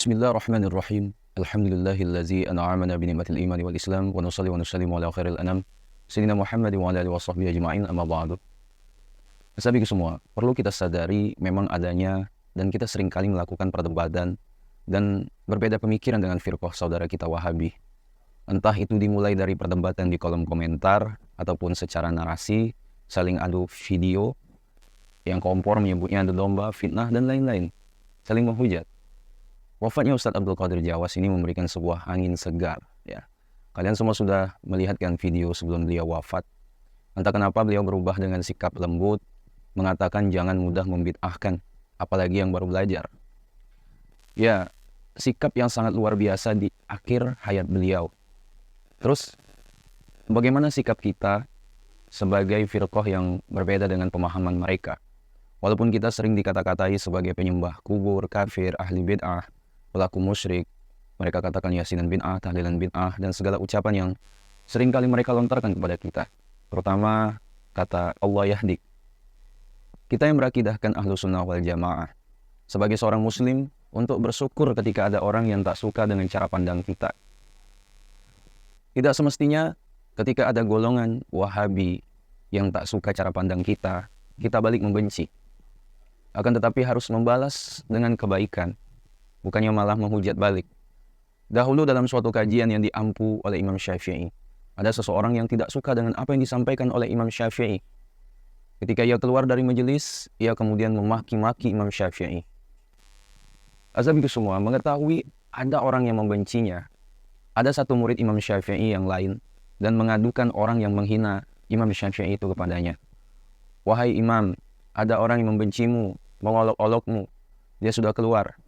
Bismillahirrahmanirrahim. Alhamdulillahillazi an'amana bi ni'matil imani wal islam wa nusalli wa nusallimu ala khairil anam sayyidina Muhammad wa ala alihi washabbihi ajma'in amma ba'du. Sahabatku semua, perlu kita sadari memang adanya dan kita seringkali melakukan perdebatan dan berbeda pemikiran dengan firqah saudara kita Wahabi. Entah itu dimulai dari perdebatan di kolom komentar ataupun secara narasi, saling adu video yang kompor menyebutnya adu domba, fitnah dan lain-lain, saling menghujat. Wafatnya Ustadz Abdul Qadir Jawas ini memberikan sebuah angin segar. Ya, kalian semua sudah melihat kan video sebelum beliau wafat. Entah kenapa beliau berubah dengan sikap lembut, mengatakan jangan mudah membid'ahkan, apalagi yang baru belajar. Ya, sikap yang sangat luar biasa di akhir hayat beliau. Terus, bagaimana sikap kita sebagai firqah yang berbeda dengan pemahaman mereka? Walaupun kita sering dikata-katai sebagai penyembah kubur, kafir, ahli bid'ah, pelaku musyrik, mereka katakan yasinan bid'ah, tahlilan bid'ah, dan segala ucapan yang seringkali mereka lontarkan kepada kita. Terutama kata Allah yahdi. Kita yang berakidahkan ahlu sunnah wal jamaah, sebagai seorang muslim, untuk bersyukur ketika ada orang yang tak suka dengan cara pandang kita. Tidak semestinya ketika ada golongan Wahabi yang tak suka cara pandang kita balik membenci. Akan tetapi harus membalas dengan kebaikan, bukannya malah menghujat balik. Dahulu dalam suatu kajian yang diampu oleh Imam Syafi'i, ada seseorang yang tidak suka dengan apa yang disampaikan oleh Imam Syafi'i. Ketika ia keluar dari majelis, ia kemudian memaki-maki Imam Syafi'i. Azab itu semua mengetahui ada orang yang membencinya. Ada satu murid Imam Syafi'i yang lain dan mengadukan orang yang menghina Imam Syafi'i itu kepadanya. Wahai Imam, ada orang yang membencimu, mengolok-olokmu. Dia sudah keluar.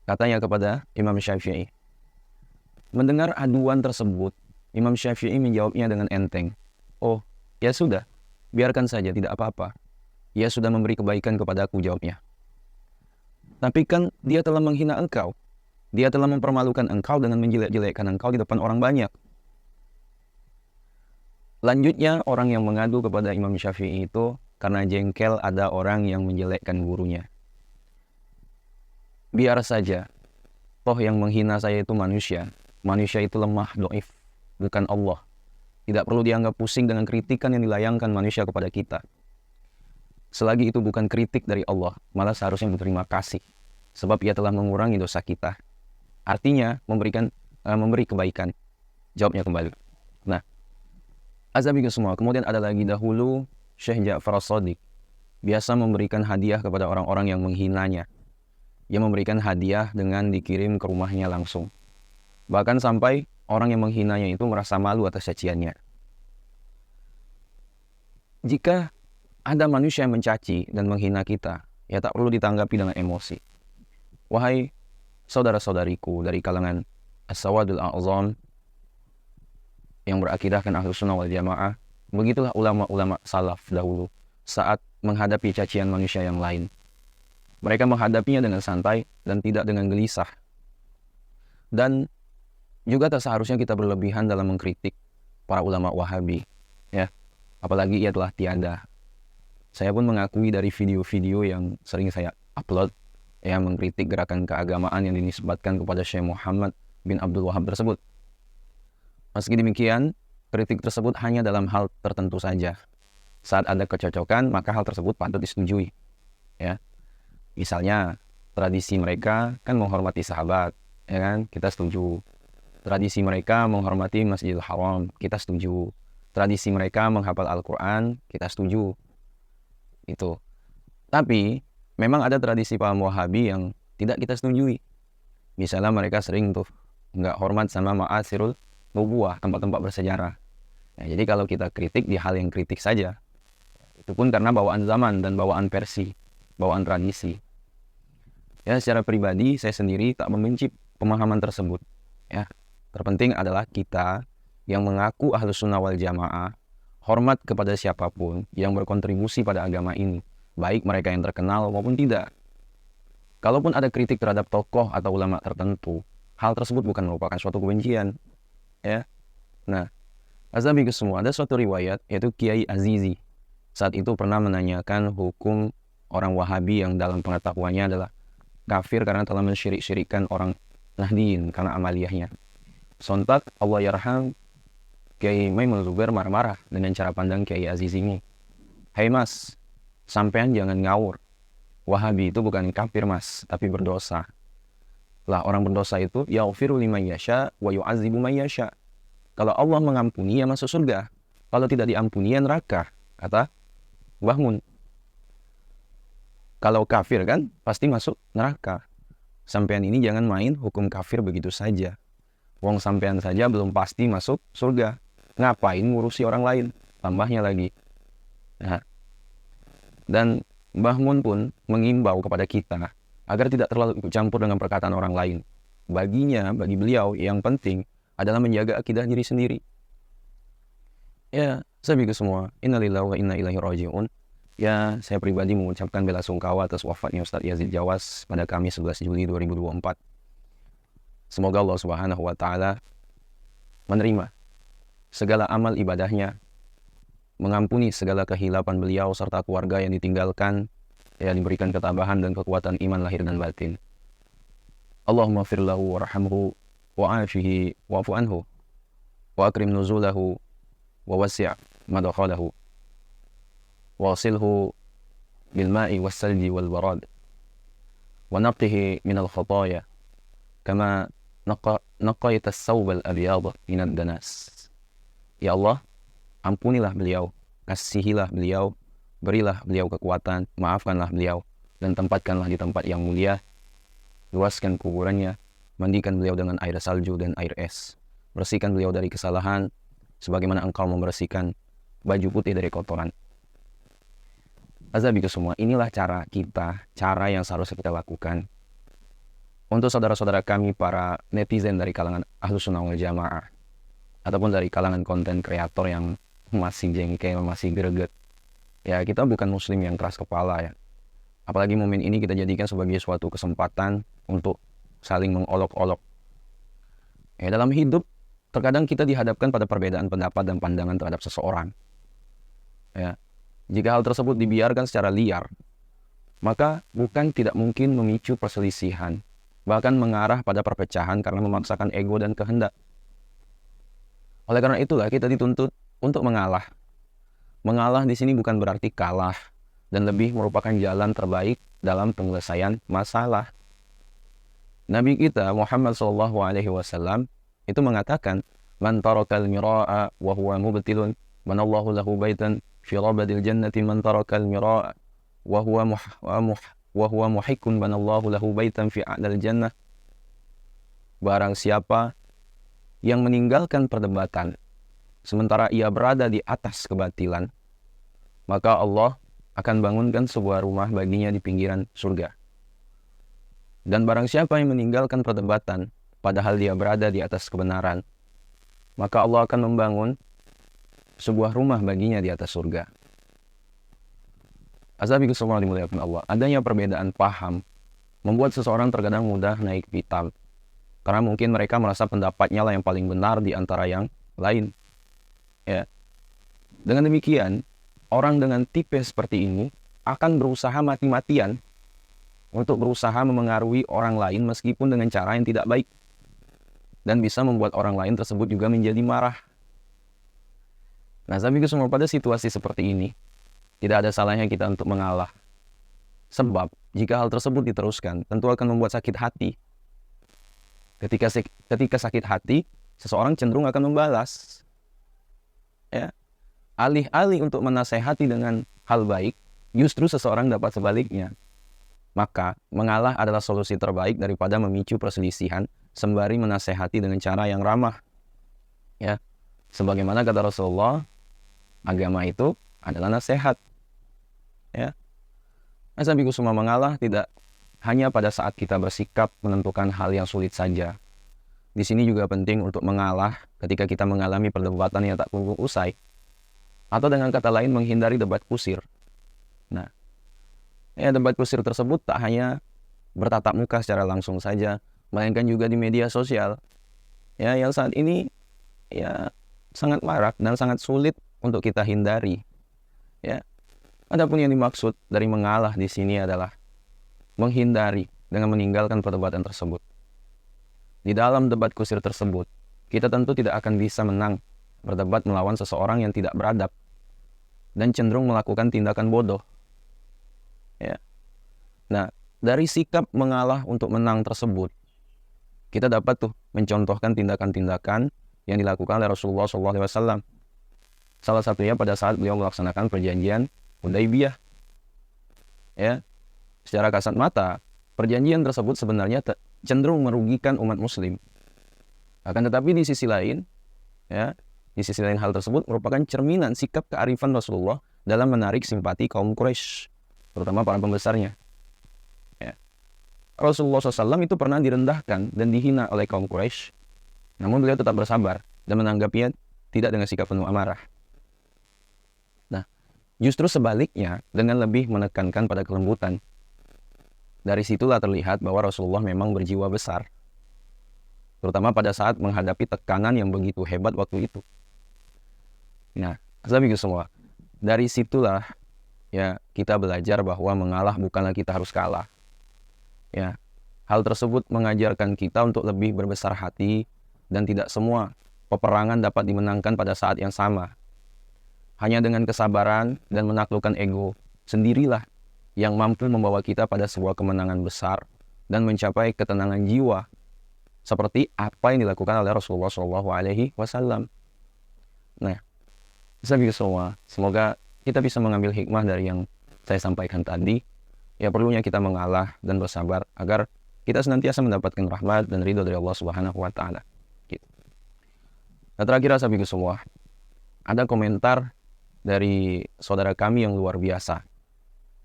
Katanya kepada Imam Syafi'i. Mendengar aduan tersebut, Imam Syafi'i menjawabnya dengan enteng. Oh, ya sudah, biarkan saja, tidak apa-apa. Ia sudah memberi kebaikan kepadaku, jawabnya. Tapi kan dia telah menghina engkau. Dia telah mempermalukan engkau dengan menjelek-jelekkan engkau di depan orang banyak. Lanjutnya, orang yang mengadu kepada Imam Syafi'i itu karena jengkel ada orang yang menjelekkan gurunya. Biar saja, toh yang menghina saya itu manusia. Manusia itu lemah, doif, bukan Allah. Tidak perlu dianggap pusing dengan kritikan yang dilayangkan manusia kepada kita. Selagi itu bukan kritik dari Allah, malah seharusnya berterima kasih. Sebab ia telah mengurangi dosa kita. Artinya, memberi kebaikan. Jawabnya kembali. Nah, azabiku semua. Kemudian ada lagi dahulu, Syekh Ja'far As-Shadiq biasa memberikan hadiah kepada orang-orang yang menghinanya. Ia memberikan hadiah dengan dikirim ke rumahnya langsung. Bahkan sampai orang yang menghinanya itu merasa malu atas caciannya. Jika ada manusia yang mencaci dan menghina kita, ya tak perlu ditanggapi dengan emosi. Wahai saudara-saudariku dari kalangan As-Sawadul A'zam yang berakidahkan Ahlus Sunnah wal Jamaah, begitulah ulama-ulama salaf dahulu saat menghadapi cacian manusia yang lain. Mereka menghadapinya dengan santai dan tidak dengan gelisah. Dan juga tak seharusnya kita berlebihan dalam mengkritik para ulama Wahabi. Ya, apalagi ia telah tiada. Saya pun mengakui dari video-video yang sering saya upload yang mengkritik gerakan keagamaan yang dinisbatkan kepada Syekh Muhammad bin Abdul Wahab tersebut. Meski demikian, kritik tersebut hanya dalam hal tertentu saja. Saat ada kecocokan, maka hal tersebut patut disetujui. Ya. Misalnya, tradisi mereka kan menghormati sahabat, ya kan? Kita setuju. Tradisi mereka menghormati Masjidil Haram, kita setuju. Tradisi mereka menghafal Al-Quran, kita setuju. Itu. Tapi, memang ada tradisi paham Wahabi yang tidak kita setujui. Misalnya mereka sering tuh nggak hormat sama ma'asirul nubuwah, tempat-tempat bersejarah. Nah, jadi kalau kita kritik di hal yang kritik saja, itu pun karena bawaan zaman dan bawaan versi, bawaan tradisi. Ya, secara pribadi saya sendiri tak membenci pemahaman tersebut. Ya, terpenting adalah kita yang mengaku Ahlus Sunnah wal Jamaah hormat kepada siapapun yang berkontribusi pada agama ini, baik mereka yang terkenal maupun tidak. Kalaupun ada kritik terhadap tokoh atau ulama tertentu, hal tersebut bukan merupakan suatu kebencian. Ya, nah, azabiku semua, ada suatu riwayat yaitu Kiai Azizi saat itu pernah menanyakan hukum orang Wahabi yang dalam pengetahuannya adalah kafir karena telah mensyirik-syirikkan orang Nahdliyin karena amaliyahnya. Sontak Allah yarham Kiai Maimun Zubair marah-marah dengan cara pandang Kiai Aziz ini. Hai mas, sampean jangan ngawur. Wahabi itu bukan kafir mas, tapi berdosa. Lah orang berdosa itu yaghfiru liman yasha wa yu'adzibu man yasha. Kalau Allah mengampuni ya masuk surga. Kalau tidak diampuni ya neraka, kata Mbah Mun. Kalau kafir kan pasti masuk neraka. Sampean ini jangan main hukum kafir begitu saja. Wong sampean saja belum pasti masuk surga. Ngapain ngurusi orang lain? Tambahnya lagi. Nah, dan Mbah Mun pun mengimbau kepada kita agar tidak terlalu ikut campur dengan perkataan orang lain. Bagi beliau yang penting adalah menjaga akidah diri sendiri. Ya, sahabatku semua, innalillahi wa inna ilaihi raji'un. Ya, saya pribadi mengucapkan bela sungkawa atas wafatnya Ustadz Yazid Jawas pada Kamis 11 Juli 2024. Semoga Allah Subhanahu wa taala menerima segala amal ibadahnya, mengampuni segala kehilapan beliau serta keluarga yang ditinggalkan, ya diberikan ketabahan dan kekuatan iman lahir dan batin. Allahumma fir lahu warhamhu wa'afihi wa'fu anhu wa akrim nuzulahu wa wasi' madkhalahu wasilhu bil ma'i was salji wal barad wa naqqihi min al khataaya kama naqaita as-sawb al abyad min ad-danas. Ya Allah, ampunilah beliau, kasihilah beliau, berilah beliau kekuatan, maafkanlah beliau, dan tempatkanlah di tempat yang mulia, luaskan kuburannya, mandikan beliau dengan air salju dan air es, bersihkan beliau dari kesalahan, sebagaimana engkau membersihkan baju putih dari kotoran. Azabiku semua, inilah cara kita, cara yang seharusnya kita lakukan. Untuk saudara-saudara kami, para netizen dari kalangan Ahlus Sunnah wal Jamaah, ataupun dari kalangan konten kreator yang masih jengkel, masih greget. Ya, kita bukan muslim yang keras kepala ya. Apalagi momen ini kita jadikan sebagai suatu kesempatan untuk saling mengolok-olok. Ya, dalam hidup, terkadang kita dihadapkan pada perbedaan pendapat dan pandangan terhadap seseorang. Ya, jika hal tersebut dibiarkan secara liar, maka bukan tidak mungkin memicu perselisihan, bahkan mengarah pada perpecahan karena memaksakan ego dan kehendak. Oleh karena itulah kita dituntut untuk mengalah. Mengalah di sini bukan berarti kalah dan lebih merupakan jalan terbaik dalam penyelesaian masalah. Nabi kita Muhammad SAW itu mengatakan, "Man tarakal mira'a wa huwa mubtilun, manallahu lahu baitan fi rabadil jannati man tarakal mira'a wa huwa muhikkun, manallahu lahu baitan fi a'dal jannah." Barang siapa yang meninggalkan perdebatan sementara ia berada di atas kebatilan, maka Allah akan bangunkan sebuah rumah baginya di pinggiran surga. Dan barang siapa yang meninggalkan perdebatan padahal dia berada di atas kebenaran, maka Allah akan membangun sebuah rumah baginya di atas surga. Azabiku semua dimuliakan Allah. Adanya perbedaan paham membuat seseorang terkadang mudah naik pitam, karena mungkin mereka merasa pendapatnya lah yang paling benar di antara yang lain. Ya. Dengan demikian, orang dengan tipe seperti ini akan berusaha mati-matian untuk berusaha memengaruhi orang lain meskipun dengan cara yang tidak baik, dan bisa membuat orang lain tersebut juga menjadi marah. Nah, sahabatku semua, pada situasi seperti ini tidak ada salahnya kita untuk mengalah. Sebab jika hal tersebut diteruskan, tentu akan membuat sakit hati. Ketika sakit hati, seseorang cenderung akan membalas. Ya. Alih-alih untuk menasehati dengan hal baik, justru seseorang dapat sebaliknya. Maka mengalah adalah solusi terbaik daripada memicu perselisihan sembari menasehati dengan cara yang ramah. Ya. Sebagaimana kata Rasulullah, agama itu adalah nasihat. Ya. Sahabatku semua, mengalah tidak hanya pada saat kita bersikap menentukan hal yang sulit saja. Di sini juga penting untuk mengalah ketika kita mengalami perdebatan yang tak kunjung usai, atau dengan kata lain menghindari debat kusir. Nah, debat kusir tersebut tak hanya bertatap muka secara langsung saja, melainkan juga di media sosial. Ya, yang saat ini ya sangat marak dan sangat sulit untuk kita hindari. Ya. Adapun yang dimaksud dari mengalah di sini adalah menghindari dengan meninggalkan perdebatan tersebut. Di dalam debat kusir tersebut, kita tentu tidak akan bisa menang berdebat melawan seseorang yang tidak beradab dan cenderung melakukan tindakan bodoh. Ya. Nah, dari sikap mengalah untuk menang tersebut, kita dapat tuh mencontohkan tindakan-tindakan yang dilakukan oleh Rasulullah SAW. Salah satunya pada saat beliau melaksanakan perjanjian Hudaybiyah. Ya, secara kasat mata, perjanjian tersebut sebenarnya cenderung merugikan umat muslim. Akan tetapi di sisi lain, ya, di sisi lain hal tersebut merupakan cerminan sikap kearifan Rasulullah dalam menarik simpati kaum Quraisy, terutama para pembesarnya. Ya. Rasulullah SAW itu pernah direndahkan dan dihina oleh kaum Quraisy, namun beliau tetap bersabar dan menanggapinya tidak dengan sikap penuh amarah. Nah, justru sebaliknya dengan lebih menekankan pada kelembutan. Dari situlah terlihat bahwa Rasulullah memang berjiwa besar, terutama pada saat menghadapi tekanan yang begitu hebat waktu itu. Nah, sahabatku semua, dari situlah ya kita belajar bahwa mengalah bukanlah kita harus kalah. Ya, hal tersebut mengajarkan kita untuk lebih berbesar hati dan tidak semua peperangan dapat dimenangkan pada saat yang sama. Hanya dengan kesabaran dan menaklukkan ego sendirilah yang mampu membawa kita pada sebuah kemenangan besar dan mencapai ketenangan jiwa seperti apa yang dilakukan oleh Rasulullah SAW. Nah, sahabat semua, semoga kita bisa mengambil hikmah dari yang saya sampaikan tadi. Ya, perlunya kita mengalah dan bersabar agar kita senantiasa mendapatkan rahmat dan ridho dari Allah Subhanahu wa Ta'ala. Gitu. Nah, terakhir sahabat semua, ada komentar dari saudara kami yang luar biasa,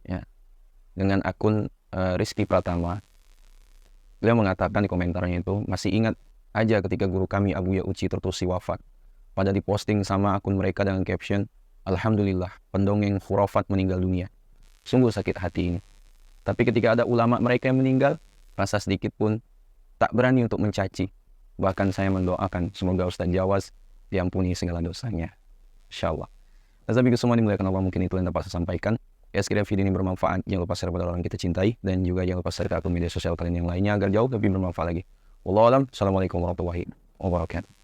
ya, dengan akun Rizky Pratama. Beliau mengatakan di komentarnya itu, masih ingat aja ketika guru kami Abu Ya'uci Tertusi wafat. Pada diposting sama akun mereka dengan caption, "Alhamdulillah, pendongeng khurafat meninggal dunia. Sungguh sakit hati ini. Tapi ketika ada ulama mereka yang meninggal, rasa sedikit pun tak berani untuk mencaci. Bahkan saya mendoakan semoga Ustaz Jawas diampuni segala dosanya. Insyaallah." Dan sampai semua dimuliakan Allah, mungkin itu yang dapat saya sampaikan. Ya, sekiranya video ini bermanfaat, jangan lupa share pada orang kita cintai, dan juga jangan lupa share ke akun media sosial kalian yang lainnya agar jauh lebih bermanfaat lagi. Wallahu a'lam. Assalamualaikum warahmatullahi wabarakatuh.